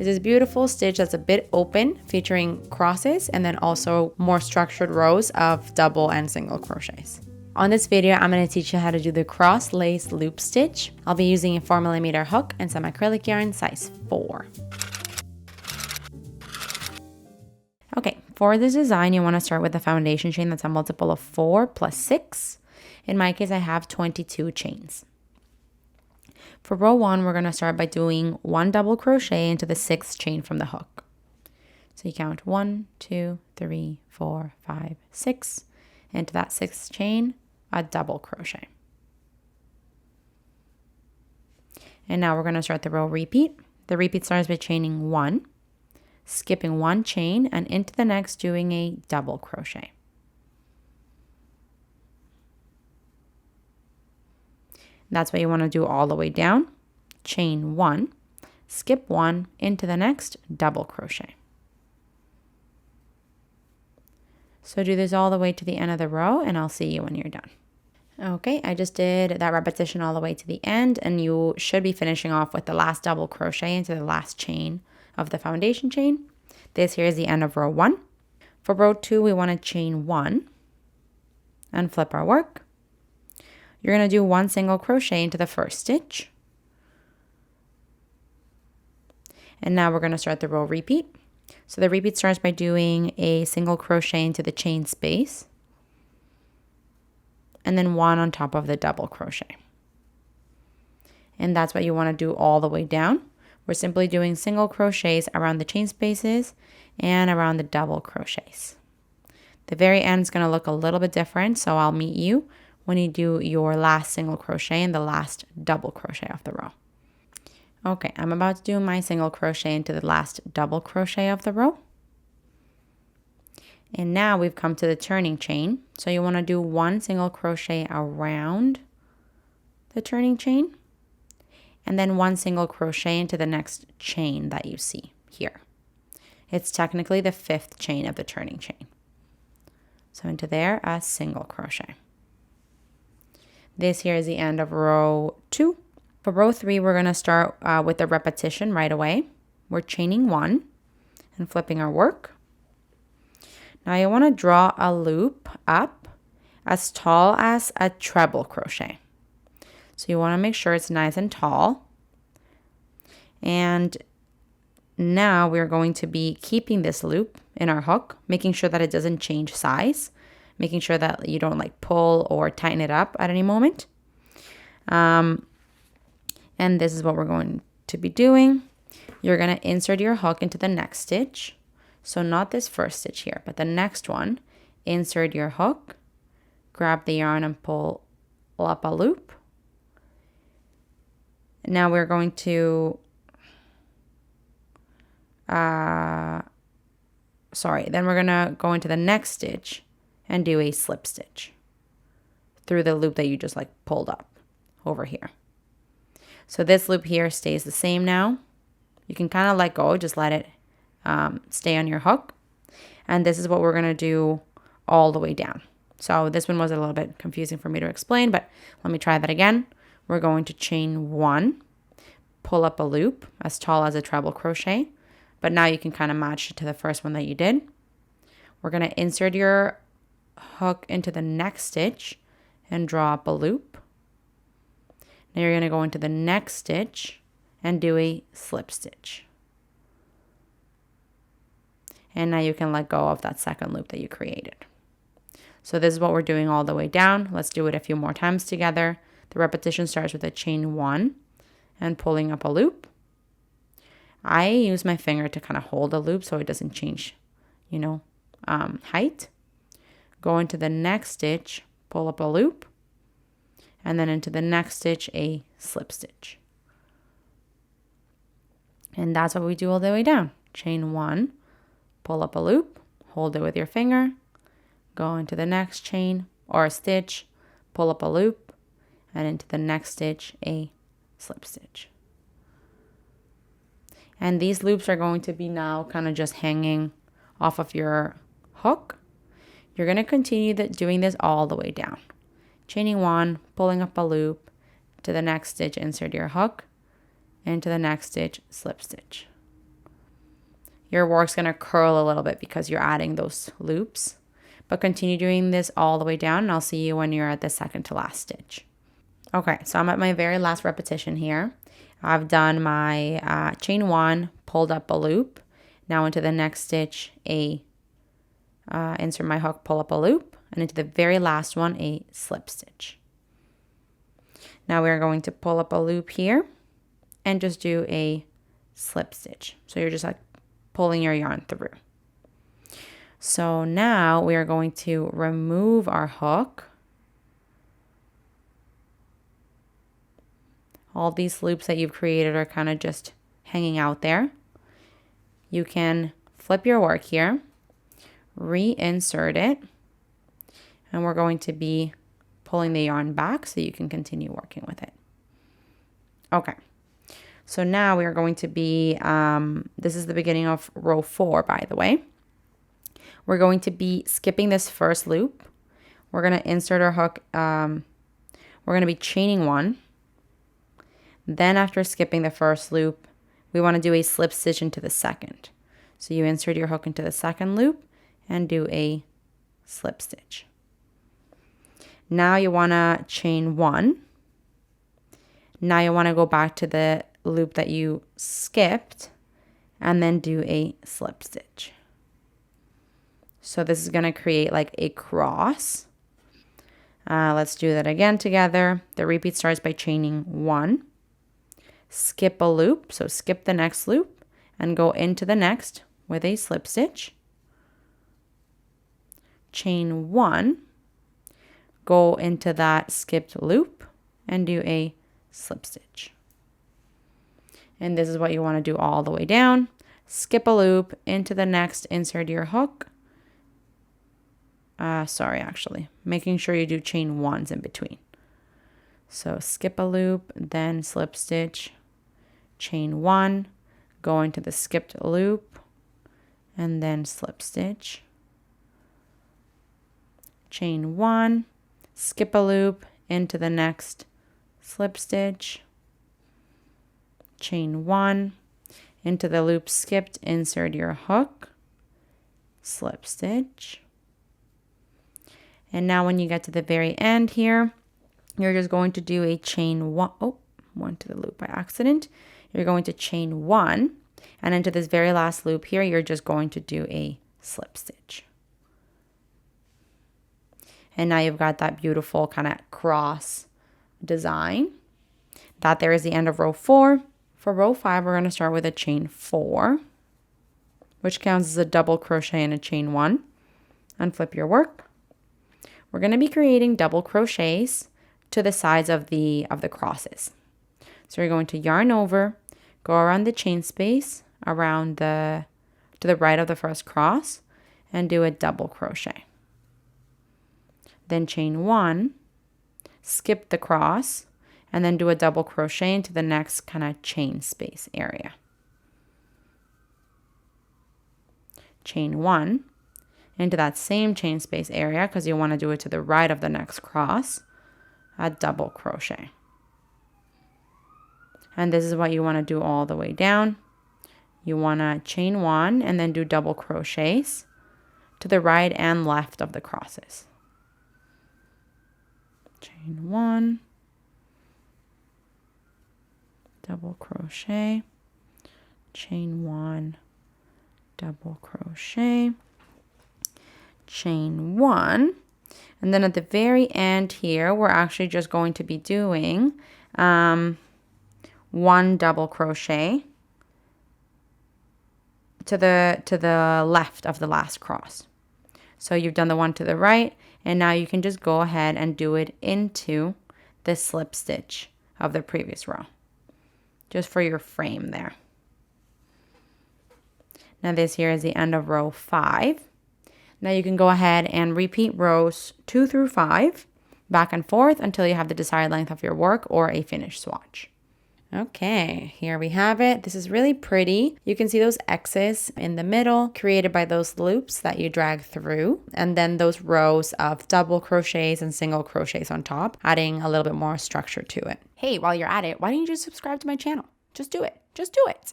is this beautiful stitch that's a bit open, featuring crosses and then also more structured rows of double and single crochets. On this video, I'm going to teach you how to do the cross lace loop stitch. I'll be using a 4mm hook and some acrylic yarn size 4. Okay, for this design, you want to start with a foundation chain that's a multiple of 4 plus 6. In my case, I have 22 chains. For row 1, we're going to start by doing 1 double crochet into the 6th chain from the hook. So you count 1, 2, 3, 4, 5, 6. Into that 6th chain, a double crochet. And now we're going to start the row repeat. The repeat starts by chaining 1, skipping 1 chain, and into the next doing a double crochet. That's what you want to do all the way down. Chain 1, skip 1, into the next, double crochet. So do this all the way to the end of the row, and I'll see you when you're done. Okay, I just did that repetition all the way to the end, and you should be finishing off with the last double crochet into the last chain of the foundation chain. This here is the end of row 1. For row 2, we want to chain 1 and flip our work. You're going to do 1 single crochet into the first stitch. And now we're going to start the row repeat. So the repeat starts by doing a single crochet into the chain space, and then 1 on top of the double crochet. And that's what you want to do all the way down. We're simply doing single crochets around the chain spaces and around the double crochets. The very end is going to look a little bit different, so I'll meet you when you do your last single crochet and the last double crochet of the row. Okay, I'm about to do my single crochet into the last double crochet of the row. And now we've come to the turning chain. So you want to do 1 single crochet around the turning chain, and then 1 single crochet into the next chain that you see here. It's technically the 5th chain of the turning chain. So into there, a single crochet. This here is the end of row 2. For row 3, we're going to start with the repetition right away. We're chaining 1 and flipping our work. Now you want to draw a loop up as tall as a treble crochet. So you want to make sure it's nice and tall. And now we're going to be keeping this loop in our hook, making sure that it doesn't change size, making sure that you don't like pull or tighten it up at any moment. And this is what we're going to be doing. You're going to insert your hook into the next stitch. So not this first stitch here, but the next one. Insert your hook, grab the yarn and pull up a loop. Now we're going to, then we're going to go into the next stitch and do a slip stitch through the loop that you just like pulled up over here. So this loop here stays the same now. You can kind of let go, just let it stay on your hook. And this is what we're going to do all the way down. So this one was a little bit confusing for me to explain, but let me try that again. We're going to chain 1, pull up a loop as tall as a treble crochet, but now you can kind of match it to the first one that you did. We're going to insert your hook into the next stitch and draw up a loop. Now you're going to go into the next stitch and do a slip stitch. And now you can let go of that second loop that you created. So this is what we're doing all the way down. Let's do it a few more times together. The repetition starts with a chain 1 and pulling up a loop. I use my finger to kind of hold the loop so it doesn't change, height. Go into the next stitch, pull up a loop, and then into the next stitch, a slip stitch. And that's what we do all the way down. Chain 1, pull up a loop, hold it with your finger, go into the next chain or a stitch, pull up a loop, and into the next stitch, a slip stitch. And these loops are going to be now kind of just hanging off of your hook. You're going to continue doing this all the way down. Chaining 1, pulling up a loop, to the next stitch, insert your hook, into the next stitch, slip stitch. your work's going to curl a little bit because you're adding those loops. But continue doing this all the way down, and I'll see you when you're at the second to last stitch. Okay, so I'm at my very last repetition here. I've done my chain 1, pulled up a loop. Now into the next stitch, insert my hook, pull up a loop, and into the very last one, a slip stitch. Now we're going to pull up a loop here and just do a slip stitch. So you're just like pulling your yarn through. So now we are going to remove our hook. All these loops that you've created are kind of just hanging out there. You can flip your work here, reinsert it, and we're going to be pulling the yarn back so you can continue working with it. Okay, so now we are going to be, this is the beginning of row 4, by the way. We're going to be skipping this first loop. We're going to insert our hook. We're going to be chaining 1. Then after skipping the first loop, we want to do a slip stitch into the second. So you insert your hook into the second loop and do a slip stitch. Now you want to chain 1. Now you want to go back to the loop that you skipped and then do a slip stitch. So this is going to create like a cross. Let's do that again together. The repeat starts by chaining 1. Skip a loop, so skip the next loop and go into the next with a slip stitch. Chain 1, go into that skipped loop and do a slip stitch. And this is what you want to do all the way down. Skip a loop, into the next, insert your hook. Making sure you do chain 1s in between. So skip a loop, then slip stitch, chain 1, go into the skipped loop, and then slip stitch. Chain 1, skip a loop, into the next, slip stitch, chain 1, into the loop skipped, insert your hook, slip stitch. And now when you get to the very end here, you're just going to do a chain 1. Oh, went to the loop by accident. You're going to chain 1, and into this very last loop here, you're just going to do a slip stitch. And now you've got that beautiful kind of cross design. That there is the end of row 4. For row 5, we're going to start with a chain 4, which counts as a double crochet and a chain 1. Unflip your work. We're going to be creating double crochets to the sides of the crosses. So you're going to yarn over, go around the chain space around to the right of the first cross and do a double crochet. Then chain 1, skip the cross, and then do a double crochet into the next kind of chain space area. Chain 1 into that same chain space area because you want to do it to the right of the next cross, a double crochet. And this is what you want to do all the way down. You want to chain 1 and then do double crochets to the right and left of the crosses. Chain 1, double crochet, chain 1, double crochet, chain 1, and then at the very end here, we're actually just going to be doing 1 double crochet to the left of the last cross. So you've done the one to the right, and now you can just go ahead and do it into the slip stitch of the previous row, just for your frame there. Now this here is the end of row 5. Now you can go ahead and repeat rows 2 through 5 back and forth until you have the desired length of your work or a finished swatch. Okay, here we have it. This is really pretty. You can see those X's in the middle created by those loops that you drag through, and then those rows of double crochets and single crochets on top, adding a little bit more structure to it. Hey, while you're at it, why don't you just subscribe to my channel? Just do it. Just do it.